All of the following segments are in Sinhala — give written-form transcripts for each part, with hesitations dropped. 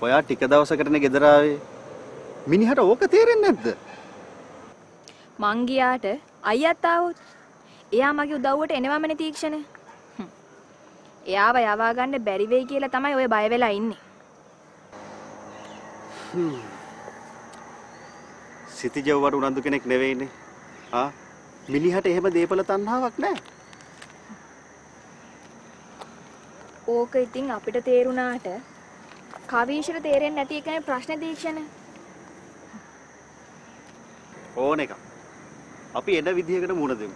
ඔයා ටික දවසකටනේ ගෙදර ආවේ. මිනිහට ඕක තේරෙන්නේ නැද්ද? මං ගියාට අයියාත් ආවොත් එයා මගේ උදව්වට එනවමනේ තීක්ෂණ. එයාව යවා ගන්න බැරි වෙයි කියලා තමයි ඔය බය වෙලා ඉන්නේ. සිතිජව වරු උනන්දු කෙනෙක් නෙවෙයිනේ. මිනිහට එහෙම දේපල තණ්හාවක් නැහැ. ඕක ඉතින් අපිට තේරුණාට කවීෂට තේරෙන්නේ නැති එකනේ ප්‍රශ්නේ තීක්ෂණ. ඕන එක. අපි එන විදිහකට මුණ දෙමු.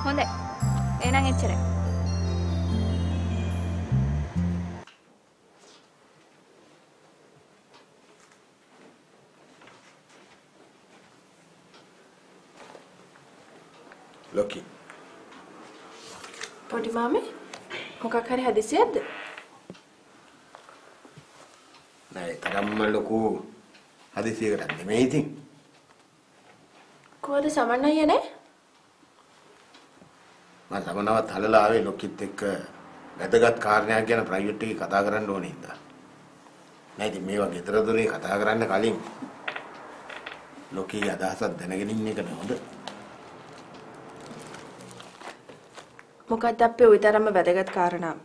හොඳයි. එහෙනම් එච්චරයි. ලොකි. පොඩි මාමේ මොකක් හරි හදිසියක්ද? නෑ තරම්ම ලොකු හදිසියකට නෙමෙයි ඉතින්. කොහොමද සමන් අයියා නේ? මම සමනවත් හලලා ආවේ ලොකිත් එක්ක වැදගත් කාරණයක් ගැන ප්‍රයිවට් එකේ කතා කරන්න ඕනේ ඉඳලා. නෑ ඉතින් මේවා ගෙදර දොරේ කතා කරන්න කලින් ලොකී අදහසක් දැනගෙන ඉන්න එක නේ හොඳ. මොකක්ද අපේ ওই තරම්ම වැදගත් කාරණා?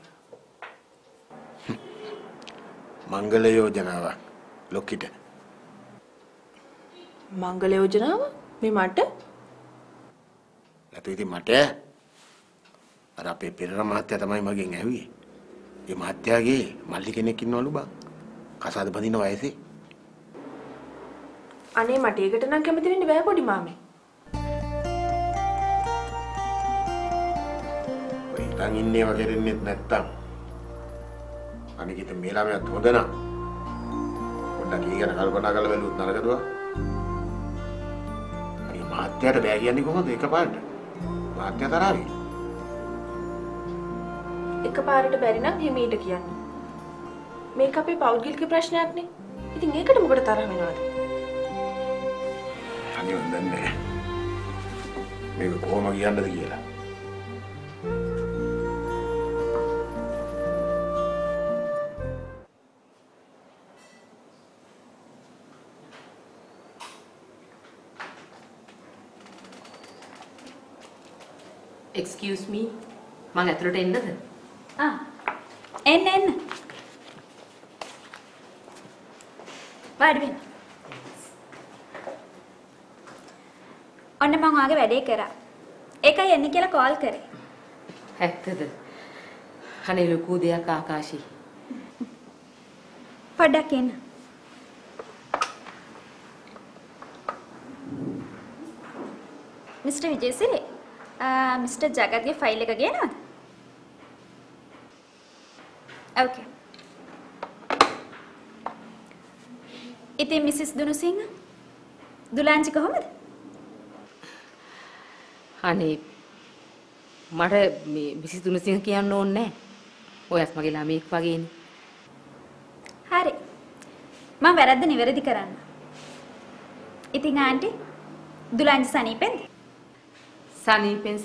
මංගල යෝජනාවක් ලොකිට. මංගල යෝජනාව? මේ මට? නැතු ඉතින් මට අර අපේ පෙරේර මහත්තයා තමයි මගෙන් ඇහුවේ. ඒ මහත්තයාගේ මල්ලි කෙනෙක් ඉන්නවලු බං. කසාද බඳින වයසේ. අනේ මට ඒකට නම් කැමති වෙන්න බෑ පොඩි මාමේ. ඔය ඉතින් ඉන්නේ වගේ දෙන්නේ නැත්තම්. අනික ඉතින් මේ ළමයාත් හොඳ නම්. පොඩ්ඩක් ඊගෙන කල්පනා කරලා බලුවොත් නරකද? අනේ මහත්තයාට බෑ කියන්නේ කොහොමද එකපාරට? මහත්තයා තරහයි. එකපාරට බැරි නම් හිමීට කියන්න. මේක අපේ පෞද්ගලික ප්‍රශ්නයක් නේ. ඉතින් ඒකට මොකට තරහ වෙනවද? අනිත් දන්නේ. මේක කොහොම කියන්නද කියලා. Excuse me. මං ඇතුළට එන්නද? එන්න. වාඩි වෙන්න. ඔන්න මම ආගේ වැඩේ කරා. ඒකයි එන්න කියලා කෝල් කරේ. ඇත්තද? අනේ ලොකු දෙයක් ආකාශී. පොඩ්ඩක් එන්න. මිස්ටර් විජේසිරි මිස්ටර් ජගත්ගේ ෆයිල් එක ගේනවද? ඕකේ. ඉතින් මිසිස් දුනුසිංහ දුලාංචි කොහමද? අනේ මට මේ මිසිස් දුනුසිංහ කියන්න ඕනේ නැහැ. ඔයත් මගේ ළමෙක් වගේනේ. හරි. මම වැරද්ද නිවැරදි කරන්න. ඉතින් ආන්ටි දුලාංචි සනීපෙන්ද? සනීපෙන්.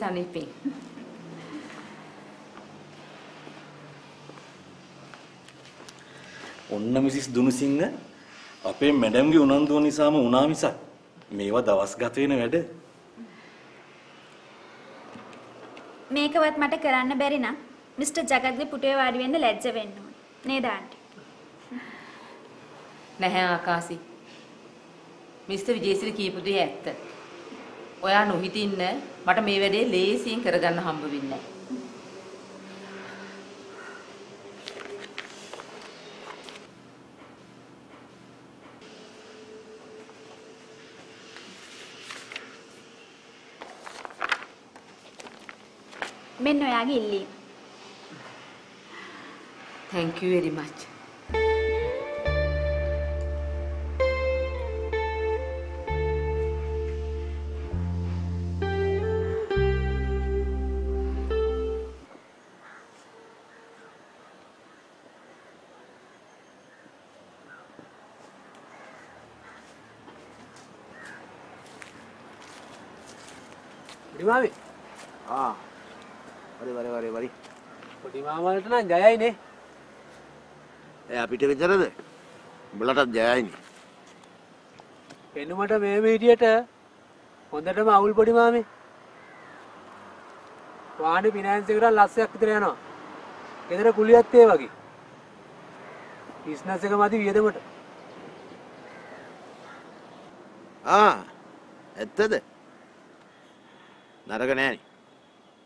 ඔන්න මිසිස් දුනුසිංහ අපේ මැඩම්ගේ උනන්දුව නිසාම වුණා මිසක් මේවා දවස් ගත වෙන වැඩ. මේකවත් මට කරන්න බැරි නම් මිස්ටර් ජගත්ගේ පුටුවේ වාඩි වෙන්න ලැජ්ජ වෙන්න ඕනේ. නේද ආන්ටි? නැහැ ආකාශී. මිස්ටර් විජේසිරි කියපු දේ ඇත්ත. ඔයා නොහිටින්න මට මේ වැඩේ ලේසියෙන් කරගන්න හම්බ වෙන්නේ නැහැ. මෙන්න ඔයාගේ ඉල්ලීම. Thank you very much. Dimami? Wari. Podi mama itu nang jaya ini. ඒ අපිට විතරද? උඹලටත් ජයයිනේ. පෙනුමට මේ විදියට හොඳටම අවුල් පොඩි මාමේ. වාහනේ ෆිනෑන්ස් එකට ලස්සයක් විතර යනවා. ගෙදර කුලියත් ඒ වගේ. බිස්නස් එක මදි වියදමට. ඇත්තද? නරක නෑනේ.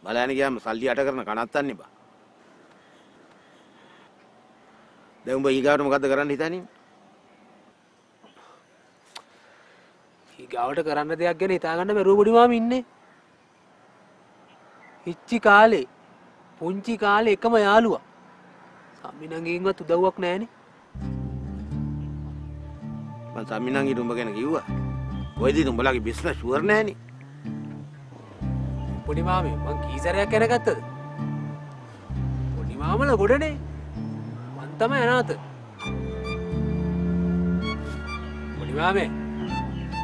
බලන්න ගියාම සල්ලි අට කරන කනත්තන්නේ බා. දැන් උඹ ඊගාවට මොකද්ද කරන්න හිතන්නේ? ඊගාවට කරන්න දෙයක් ගැන හිතාගන්න බැරුව පොඩි මාමේ ඉන්නේ. හිච්චි කාලේ පුංචි කාලේ එකම යාළුවා. සම්මිනංගෙන්වත් උදව්වක් නැහනේ. මං සම්මිනංගිට උඹ ගැන කිව්වා. ඔය දී උඹලාගේ බිස්නස් ෂුවර් නැහනේ. පොඩි මාමේ මං කී සැරයක් කරගත්තද? පොඩි මාමල ගොඩනේ. මං තමයි අනාථ. පොඩි මාමේ.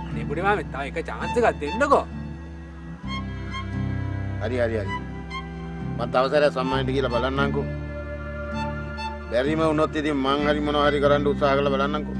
අනේ පොඩි මාමේ තව එක chance එකක් දෙන්නකෝ. හරි. මම තව සැරයක් සම්මානෙට ගිහලා බලන්නම්කෝ. බැරිම වුණොත් ඉතින් මං හරි මොනවා හරි කරන්න උත්සාහ කරලා බලන්නම්කෝ.